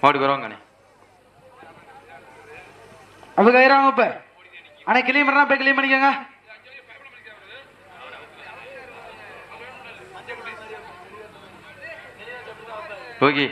மாட்டுக்கு வருவாங்கண்ணே. அவங்க கைறாங்க இப்ப அண்ணே கிளீன் பண்ணா போய் கிளீன் பண்ணிக்கோங்க. Okay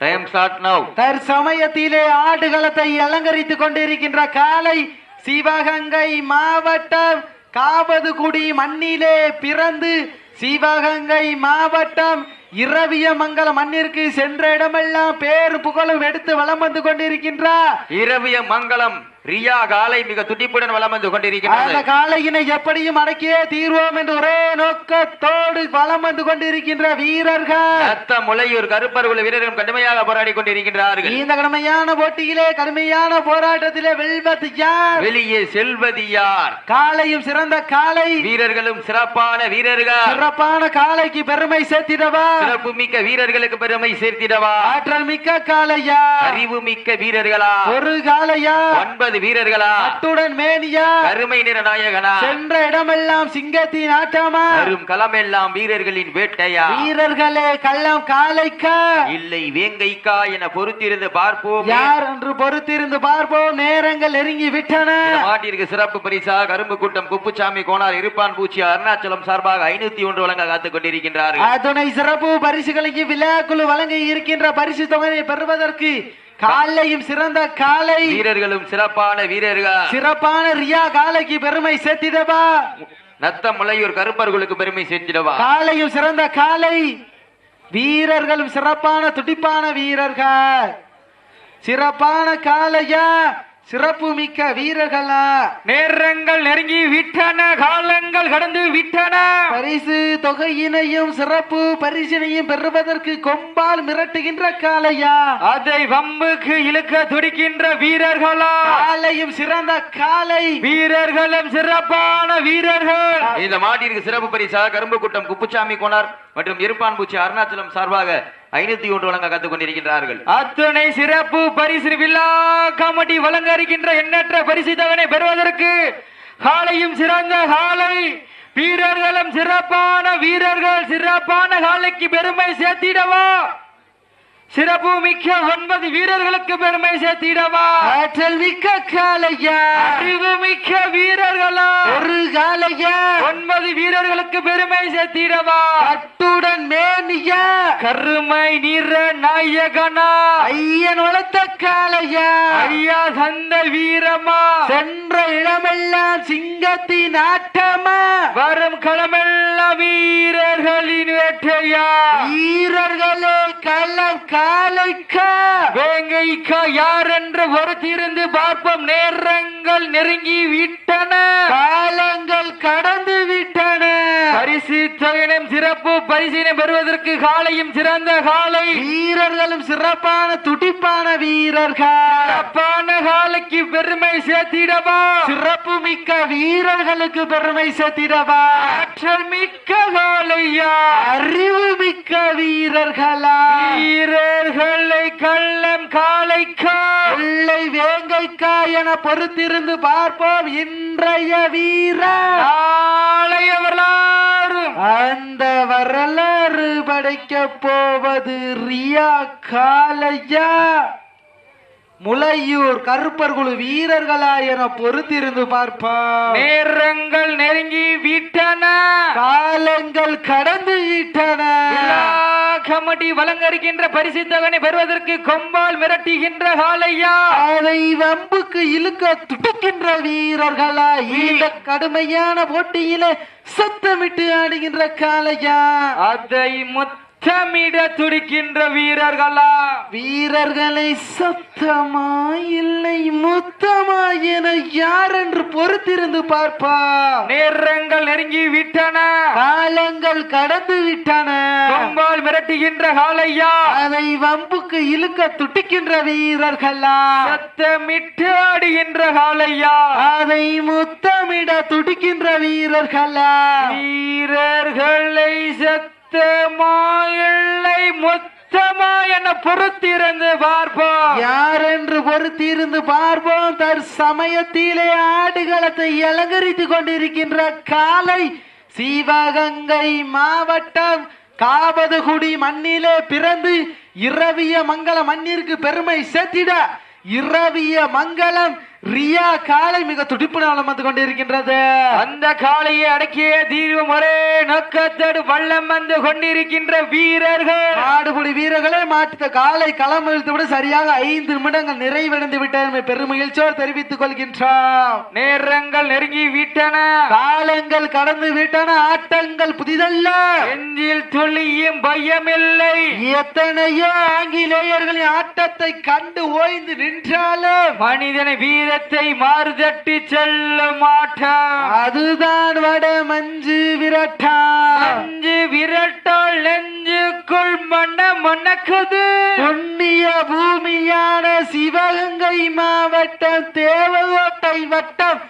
time start now. தற்சமயத்திலே ஆடுகளத்தை அலங்கரித்துக் கொண்டிருக்கின்ற காலை சிவகங்கை மாவட்டம் காவதுகுடி மண்ணிலே பிறந்து சிவகங்கை மாவட்டம் இரவியமங்கல மண்ணிற்கு சென்ற இடமெல்லாம் பேரு புகழும் எடுத்து வலம் வந்து கொண்டிருக்கின்றார். இரவியமங்கலம் ரியா காலை மிக துடிப்புடன் வலம் வந்து கொண்டிருக்கிறார். அந்த காலையினை எப்படியும் அடக்கியே தீர்வோம் என்று ஒரே நோக்கத்தோடு வலம் வந்து கொண்டிருக்கின்ற வீரர்கள் ரத்த முளையூர் கருப்பர்கள் வீரர்களும் கடுமையாக போராடி கொண்டிருக்கின்றார்கள். இந்த கடுமையான போட்டியிலே கடுமையான போராட்டத்திலே வெல்வது யார், வெளியே செல்வது யார்? காலையும் சிறந்த காலை வீரர்களும் சிறப்பான வீரர்கள். சிறப்பான காலைக்கு பெருமை சேர்த்திடவா, சிறப்பு மிக்க வீரர்களுக்கு பெருமை சேர்த்திடவா, ஆற்றல் மிக்க காலையா, அறிவு மிக்க வீரர்களா, ஒரு காலையா, 9 வீரர்களா, அத்துடன் மேனியா, கருமை நிற நாயகனா, சென்ற இடமெல்லாம் சிங்கத்தின் ஆட்டமா, வரும் களமெல்லாம் வீரர்களின் வேட்டையா, வீரர்களே கள்ளம் காலைக்கா இல்லை வேங்கைக்கா என பொறுத்திருந்து பார்ப்போம். யார் என்று பொறுத்திருந்து பார்ப்போம். நேரங்கள் நெருங்கி விட்டன. மாட்டிற்கு சிறப்பு பரிசா கரும்பு கூட்டம் குப்புசாமி கோனார் இருப்பான் பூச்சி அருணாச்சலம் சார்பாக 501 வழங்க காத்துக் கொண்டிருக்கின்றார்கள். அத்துணை சிறப்பு பரிசுகளுக்கு விழாக்குழு வழங்க இருக்கின்ற பரிசு தொகையை பெறுவதற்கு காலையும் சிறந்த காலை வீரர்களும் சிறப்பான வீரர்கள். சிறப்பான ரியா காலைக்கு பெருமை சேர்த்திடவா, நத்த முளையூர் கருப்பர்களுக்கு பெருமை சேர்த்திடவா, காலையும் சிறந்த காலை வீரர்களும் சிறப்பான துடிப்பான வீரர்கள். சிறப்பான காலையா, சிறப்பு மிக்க வீரர்களா. நேரங்கள் நெருங்கி விட்டன, காலங்கள் கடந்து விட்டன. பரிசு தொகையினையும் சிறப்பு பரிசினையும் பெறுவதற்கு கொம்பால் மிரட்டுகின்ற காலையா, அதை வம்புக்கு இழுக்க துடிக்கின்ற வீரர்களா, காலையும் சிறந்த காலை வீரர்களும் சிறப்பான வீரர்கள். இந்த மாட்டிற்கு சிறப்பு பரிசா கரும்பு கூட்டம் குப்புசாமி கோனார் மற்றும் இருப்பான் பூச்சி அருணாச்சலம் சார்பாக 501 வழங்க காத்துக் கொண்டிருக்கின்றார்கள். அத்துணை சிறப்பு பரிசு விழா கமிட்டி வழங்க இருக்கின்ற எண்ணற்ற பரிசு தொகையை பெறுவதற்கு காலையும் சிறந்த காலை வீரர்களும் சிறப்பான வீரர்கள். சிறப்பான காலைக்கு பெருமை சேர்த்திடவா, சிறப்பு மிக்க 9 வீரர்களுக்கு பெருமை சேர்த்திடவா, ஆற்றல் மிக்க காலையா, அறிவு மிக்க வீரர்களா, ஒரு காலையா, 9 வீரர்களுக்கு பெருமை சேர்த்திடவா, அத்துடன் மேனியா, கருமை நிற நாயகனா, ஐயன் வளர்த்த காலையா, ஐயா சந்த வீரமா, சென்ற இடமெல்லாம் சிங்கத்தின் ஆட்டமா, வரும் களமெல்லாம் வீரர்களின் வேட்டையா, வீரர்களே களம் காலைக்கா வேங்கைக்கா யார் என்று பொறுத்திருந்து பார்ப்போம். நேரங்கள் நெருங்கி விட்டன, காலங்கள் கடந்து விட்டன. பரிசு தொகையினும் சிறப்பு பரிசினை பெறுவதற்கு காலையும் சிறந்த காலை வீரர்களும் சிறப்பான துடிப்பான வீரர்கள். சிறப்பான காலைக்கு பெருமை சேர்த்திடவா, சிறப்பு மிக்க வீரர்களுக்கு பெருமை சேர்த்திடவா, ஆற்றல் மிக்க காலையா, அறிவு மிக்க வீரர்களா, வீரர்களை கள்ளம் காலைக்கா வெள்ளை வேங்கைக்கா என பொறுத்திருந்து பார்ப்போம். இன்றைய வீரர் நாளைய வரலாறு, அந்த வரலாறு படைக்க போவது ரியா காலையா, முளையூர் கருப்பர் குழு வீரர்களா என பொறுத்திருந்து பார்ப்போம். நேரங்கள் நெருங்கி விட்டன, காலங்கள் கடந்து விட்டன. கமிட்டி வழங்க இருக்கின்ற பரிசு தொகையை பெறுவதற்கு கொம்பால் மிரட்டுகின்ற காலையா, அதை வம்புக்கு இழுக்க துடிக்கின்ற வீரர்களா, இந்த கடுமையான போட்டியிலே சத்தமிட்டு ஆடுகின்ற காலையா, அதை முத்தமிட துடிக்கின்ற வீரர்களா, வீரர்களை சத்தமா இல்லை முத்தமா என யார் என்று பொறுத்திருந்து பார்ப்பா. நேரங்கள் நெருங்கி விட்டன, காலங்கள் கடந்து விட்டன. கொம்பால் மிரட்டுகின்ற காலையா, அதை வம்புக்கு இழுக்க துடிக்கின்ற வீரர்களா, சத்தமிட்டு ஆடுகின்ற காலையா, அதை முத்தமிட துடிக்கின்ற வீரர்களா, வீரர்களை சத்தமா இல்லை மொத்தமா என பொறுத்திருந்து பார்ப்போம். யார் என்று பொறுத்திருந்து பார்ப்போம். தற்சமயத்திலே ஆடுகளத்தை அலங்கரித்துக் கொண்டிருக்கின்ற காலை சிவகங்கை மாவட்டம் காவதுகுடி மண்ணிலே பிறந்து இரவிய மங்கலம் மண்ணிற்கு பெருமை சேர்த்திட இரவிய மங்கலம் ரியா காலை மிக துடிப்பு நாளம் வந்து கொண்டிருக்கின்றது. அந்த காளையை அடக்கிய தீர்வும் ஒரே நோக்கத்தோடு வள்ளம் வந்து கொண்டிருக்கின்ற வீரர்கள் ஆடுபுலி வீரர்களை மாற்ற காலை களம் இழுத்து விட சரியாக 5 நிமிடங்கள் நிறைவடைந்து விட்டன பெருமகிழ்ச்சியோடு தெரிவித்துக் கொள்கின்றோம். நேரங்கள் நெருங்கி விட்டன, காலங்கள் கடந்து விட்டன, ஆட்டங்கள் புதிதல்ல, நெஞ்சில் துளியும் பயமில்லை. எத்தனையோ ஆங்கிலேயர்களின் ஆட்டத்தை கண்டு ஓய்ந்து நின்றாலும் மனிதனை வீரத்தை மாறுதட்டி செல்ல மாட்டான். அதுதான் வட மஞ்சு விரட்டா. மஞ்சு விரட்டால் நெஞ்சுக்குள் மணக்குது. புண்ணிய பூமியான சிவகங்கை மாவட்டம் தேவகோட்டை வட்டம்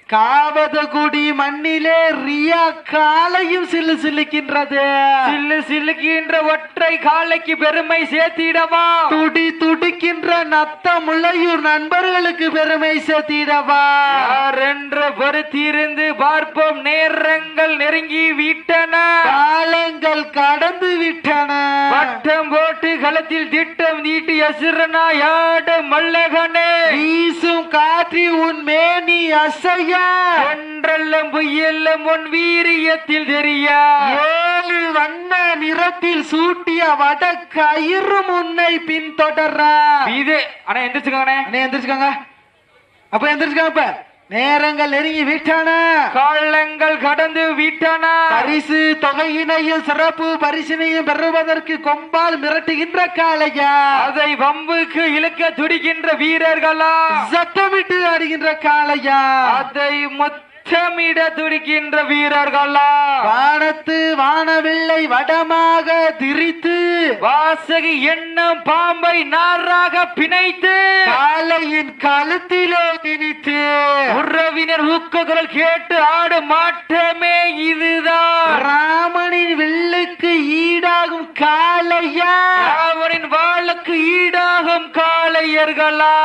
காவதகுடி மண்ணிலே ரியா காலையும் சில்லு சில்லுக்கின்றது. சில்லு சில்லுக்கின்ற ஒற்றை காலைக்கு பெருமை சேர்த்திடவா? துடி துடிக்கின்ற நத்த முள்ளையூர் நண்பர்களுக்கு பெருமை சேர்த்திடவா? யாரென்று பொறுத்திருந்து பார்ப்போம். நேரங்கள் நெருங்கி விட்டன, காலங்கள் கடந்து விட்டன. வட்டம் போட்டு களத்தில் திட்டம் நீட்டி அசுரனா யாட மல்லகனே. வீசும் காற்றி உன் மேனி அசைய ஒன்றல்லம் பொய்யல்லம் உன் வீரியத்தில் தெரிய 7 வண்ண நிறத்தில் சூட்டிய வட கயிறு முன்னை பின்தொடர. இது அண்ணா எந்திரிச்சுக்கோங்க, எந்திரிச்சுக்கோங்க, அப்ப எந்திரிச்சுக்கோங்க. இப்ப நேரங்கள் நெருங்கி விட்டன, காலங்கள் கடந்து விட்டன. பரிசு தொகையினையும் சிறப்பு பரிசினையும் பெறுவதற்கு கொம்பால் மிரட்டுகின்ற காளையா, அதை வம்புக்கு இழுக்க துடிக்கின்ற வீரர்களா, சத்தமிட்டு ஆடுகின்ற காளையா, அதை முத்தமிட துடிக்கின்ற வீரர்களா, வானத்து வானவில்லை வடமாக திரித்து வாசகி எண்ணம் பாம்பை நாராக பிணைத்து காளையின் கழுத்திலே திணித்து உறவினர் ஊக்கங்கள் கேட்டு ஆடு மாட்டமே இதுதான். ராமனின் வில்லுக்கு ஈடாகும் காளையா, ராவனின் வாளுக்கு ஈடாகும் காளையர்களா,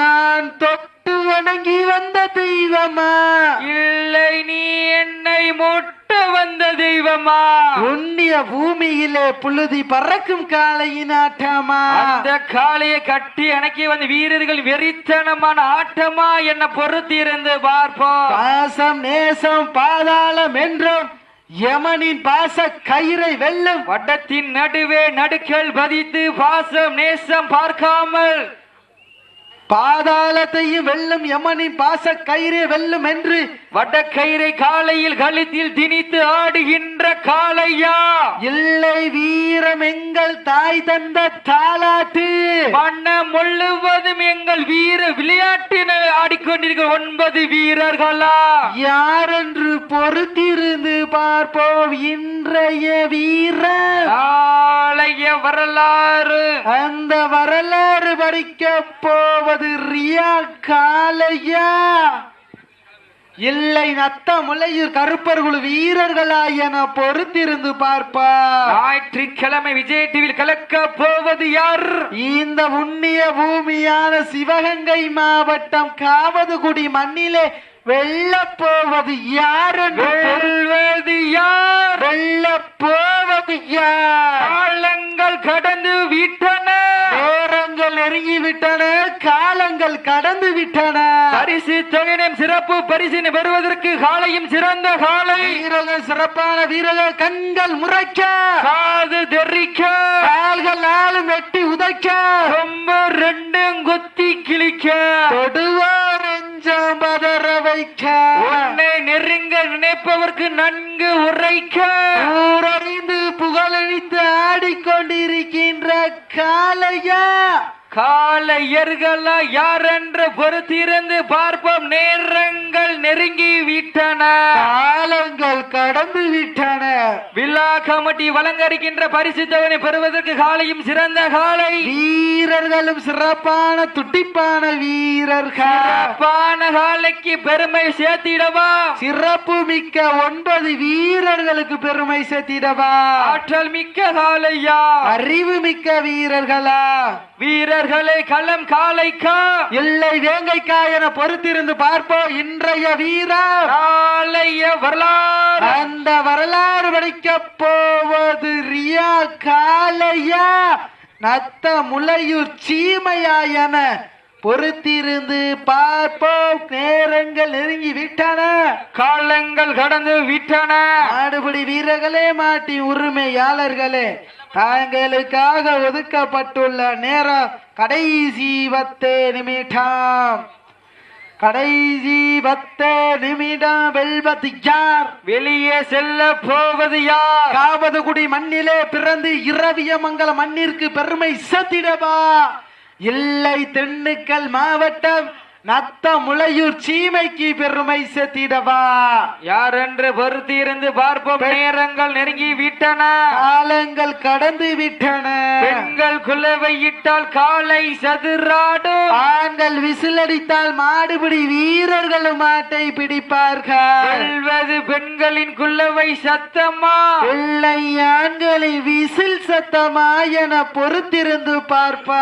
நான் தொட்டு வணங்கி வந்த தெய்வமா, இல்லை நீ என்னை முட்ட வந்த தெய்வமா, புண்ணிய பூமியிலே புழுதி பறக்கும் காளையின் ஆட்டமா, அந்த காளையை கட்டி அணைக்கி வந்த வீரர்கள் வெறித்தனமான ஆட்டமா என்ன பொறுத்திருந்து பார்ப்போம். பாசம் நேசம் பாதாளம் என்றும் யமனின் பாச கயிறை வெல்லும் வட்டத்தின் நடுவே நடுக்கல் பதித்து பாசம் நேசம் பார்க்காமல் பாதாளத்தையும் வெல்லும் யமனின் பாச கயிறை வெல்லும் என்று வட கயிறை காலையில் கழுத்தில் திணித்து ஆடுகின்ற காளையா, இல்லை வீரம் எங்கள் தாய் தந்த தாலாட்டு, மன்னம் முழுவதும் எங்கள் வீர விளையாட்டினை ஆடிக்கொண்டிருக்கிற 9 வீரர்களா, யாரென்று பொறுத்திருந்து பார்ப்போம் இன்றைய வீரர். நாளைய வரலாறு, அந்த வரலாறு படிக்க போவது ரியா காளையா, இல்லை நத்த முளையூர் கருப்பர் குழு வீரர்களா என பொறுத்திருந்து பார்ப்பா. ஞாயிற்றுக்கிழமை விஜய் டிவியில் கலக்க போவது யார்? இந்த புண்ணிய பூமியான சிவகங்கை மாவட்டம் காவதுகுடி மண்ணிலே வெல்ல போவது யார்? வெல்வது யார்? வெல்ல போவது யார்? காலங்கள் கடந்து விட்டன, நேரங்கள் நெருங்கி விட்டன, காலங்கள் கடந்து விட்டன. பரிசு தொகையினும் சிறப்பு பரிசினை பெறுவதற்கு காலையும் சிறந்த காலை, வீரர்கள் சிறப்பான வீரர்கள், கண்கள் முறைக்க, காது தெரிக்க, கால்கள் 4 வெட்டி உதைக்க, ரொம்ப 2 குத்தி கிழிக்க, தொடுவார் நெஞ்சம் பதற வைக்க, உன்னை நெருங்க நினைப்பவர்க்கு நன்கு உரைக்க, ஊரறிந்து புகழளித்து ஆடிக்கொண்டிருக்கின்ற காளையா, காளையர்களா யார் என்று பொறுத்திருந்து பார்ப்போம். நேரங்கள் நெருங்கி விட்டன, காலங்கள் கடந்து விட்டன. விழா கமிட்டி வழங்க இருக்கின்ற பரிசு தொகையை பெறுவதற்கு காலையும் சிறந்த காலை, வீரர்களும் சிறப்பான துடிப்பான வீரர்கள், சிறப்பான காலைக்கு பெருமை சேர்த்திடவா, சிறப்பு மிக்க 9 வீரர்களுக்கு பெருமை சேர்த்திடவா, ஆற்றல் மிக்க காளையா, அறிவு மிக்க வீரர்களா, வீரர்களை களம் காளைக்கா, இல்லை வேங்கைக்கா என பொறுத்திருந்து பார்ப்போம் இன்றைய வீரர். நாளைய வரலாறு, அந்த வரலாறு படிக்க போவது ரியா காளையா, நத்த முளையூர் சீமையா என பொறுத்திருந்து பார்ப்போம். நேரங்கள் நெருங்கி விட்டன, காலங்கள் கடந்து விட்டன. மாடுபிடி வீரர்களே, மாட்டி உரிமையாளர்களே, தாங்களுக்காக ஒதுக்கப்பட்டுள்ள நேரம் கடைசி 10 நிமிடம். கடைசி 10 நிமிடம். வெல்வது யார்? வெளியே செல்ல போவது யார்? காவதுகுடி மண்ணிலே பிறந்து இரவியமங்கல மண்ணிற்கு பெருமை சேர்த்திடவா, இல்லை திண்டுக்கல் மாவட்டம் நத்த முளையூர் சீமைக்கு பெருமை சேர்த்திடவா? யார் என்று பொறுத்து இருந்து பார்ப்போம். நேரங்கள் நெருங்கி விட்டன, காலங்கள் கடந்து விட்டன. பெண்கள் குலவை இட்டால் காலை சதுராடும், ஆண்கள் விசிலடித்தால் மாடுபிடி வீரர்கள் மாட்டை பிடிப்பார்கள். வெல்வது பெண்களின் குலவை சத்தமா, இல்லை ஆண்களின் விசில் சத்தமா என பொறுத்திருந்து பார்ப்பா.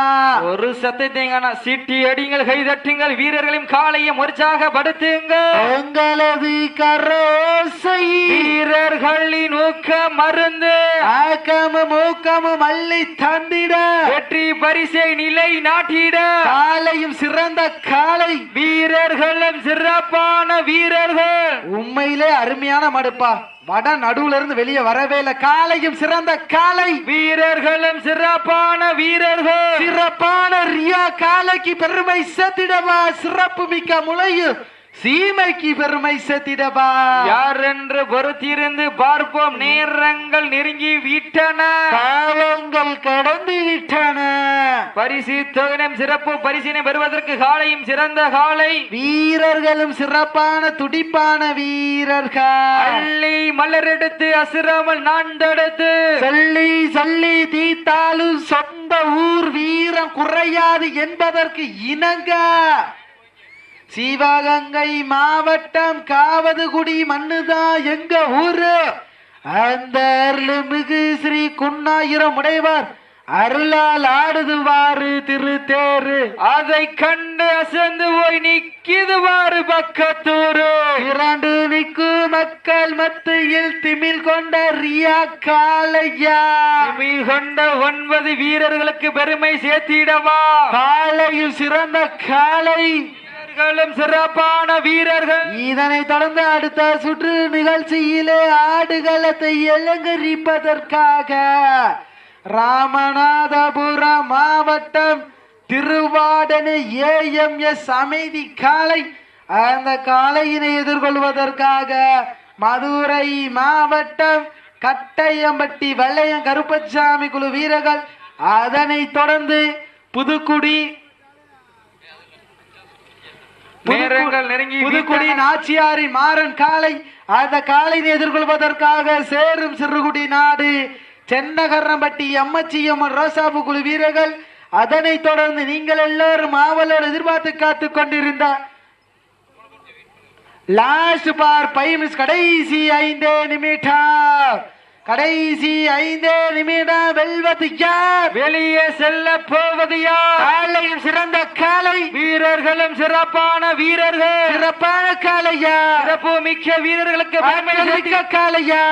ஒரு சத்தத்தை சீட்டி அடிங்கள், கைதட்டுங்கள், வீரர்களையும் காலையும் உற்சாகப்படுத்துங்கள். உங்களது கரோசை வீரர்களின் ஊக்க மருந்து, ஆக்கமும் ஊக்கமும் அள்ளி தந்திட, வெற்றி பரிசை நிலை நாட்டிட, காலையும் சிறந்த காலை, வீரர்களும் சிறப்பான வீரர்கள். உண்மையிலே அருமையான மடுப்பா. வட நடுவுல இருந்து வெளியே வரவே இல்லை. காலையும் சிறந்த காலை, வீரர்களும் சிறப்பான வீரர்கள். சிறப்பான ரியா காலைக்கு பெருமை சேர்த்திடவா, சிறப்பு மிக்க முளையூர் சீமைக்கு பெருமை சேர்த்திடவா. யார் என்று பொறுத்திருந்து பார்ப்போம். நேரங்கள் நெருங்கி விட்டன, காலங்கள் கடந்து விட்டன. பரிசு தொகையும் சிறப்பு பரிசினை பெறுவதற்கு காலையும் சிறந்த காலை, வீரர்களும் சிறப்பான துடிப்பான வீரர்கள். அள்ளி மலரெடுத்து அசுராமல் நான் தடுத்து, சொல்லி சொல்லி தீத்தாலும் சொந்த ஊர் வீரம் குறையாது என்பதற்கு இணங்க சிவகங்கை மாவட்டம் காவதுகுடி மண்ணுதான் எங்க ஊரு. அந்த அருள்மிகு ஸ்ரீ குன்னாயிரம் உடையவர் அருளால் ஆடுதுவாறு திருத்தேரு. அதை கண்டு அசந்து போய் நிக்குதுவாறு பக்கத்தூரு. இரண்டு நிக்கு மக்கள் மத்தியில் திமில் கொண்ட ரியா காளையா, திமில் கொண்ட 9 வீரர்களுக்கு பெருமை சேர்த்திடவா. காளையில் சிறந்த காளை, வீரர்களும் சிறப்பான வீரர்கள். இதனை தொடர்ந்து அடுத்த சுற்று நிகழ்ச்சியிலே ஆடுகளத்தை அலங்கரிப்பதற்காக ராமநாதபுரம் மாவட்டம் திருவாடனை AMS அமைதி காளை, அந்த காளையினை எதிர்கொள்வதற்காக மதுரை மாவட்டம் கட்டையம்பட்டி வெள்ளையம் கருப்பசாமி குழு வீரர்கள், அதனை தொடர்ந்து புதுக்குடி புதுக்குடி நாச்சியாரின் மாறன் காளை, அந்த காளையை எதிர்கொள்வதற்காக சேரும் சிறுகுடி நாடு சென்னகரம்பட்டி அம்மச்சியம்மன் ரோசாபு குழு வீரர்கள், அதனை தொடர்ந்து நீங்கள் எல்லோரும் ஆவலோடு எதிர்பார்த்து காத்து கொண்டிருந்த லாஸ்ட் பார் 5 மினிட்ஸ், கடைசி 5 நிமிடம். கடைசி 5 நிமிடம். வெல்வது யார்? வெளியே செல்ல போவது யார்? காலையும் சிறந்த காலை, வீரர்களும் சிறப்பான வீரர்கள். சிறப்பான காளையா, சிறப்பு மிக்க வீரர்களுக்கு மிக்க காளையா,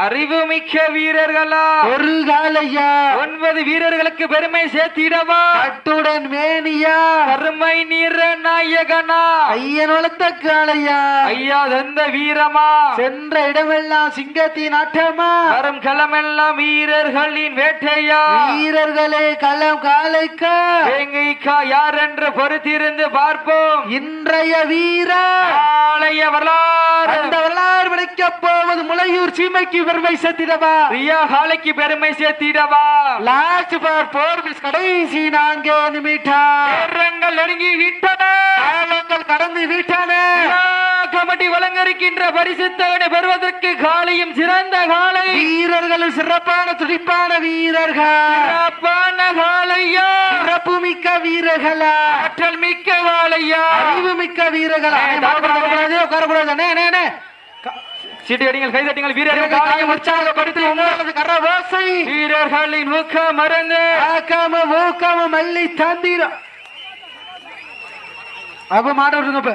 அறிவு மிக்க வீரர்களா, ஒரு காளையா, 9 வீரர்களுக்கு பெருமை சேர்த்திடவா. கட்டுடன் மேனியா, கருமை நீர நாயகனா, ஐயன் வளர்த்த காளையா, ஐயா தந்த வீரமா, சென்ற இடமெல்லாம் சிங்கத்தின் ஆட்டமா, வரும் களமெல்லாம் வீரர்களின் வேட்டையா. வீரர்களே களம் காளைக்கா வேங்கைக்கா யார் என்று பொறுத்திருந்து பார்ப்போம். இன்றைய வீர காளைய வரலாறு, அந்த வரலாறு படைக்கப் போவது முளையூர் சீமைக்கு பெருமை சேர்த்திடவா, ரியா காளைக்கு பெருமை சேர்த்திடவா. லாஸ்ட் பார் 4 மினிட்ஸ், கடைசி 4 நிமிடம். நேரங்கள் நெருங்கி விட்டன, காலங்கள் கடந்து விட்டன. கமிட்டி வழங்கிருக்கின்ற பரிசுத்தவனை பெறுவதற்கு காளையும் சிறந்த காளை, வீரர்களும் சிறப்பான துடிப்பான வீரர்கள், சிறப்பான காளையா, சிறப்பு மிக்க வீரர்களா, ஆற்றல் மிக்க காளையா, அறிவு மிக்க வீரர்களா. உட்காரக்கூடாது. சீட்டி அடிங்கள், கைதட்டுங்கள், வீரர்கள் உற்சாகப்படுத்தி உங்களது கரவோசை, வீரர்களின் ஊக்க மறந்து ஊக்கமும் மல்லி தந்திரம். அப்ப மாட்ட விட்டுருங்க.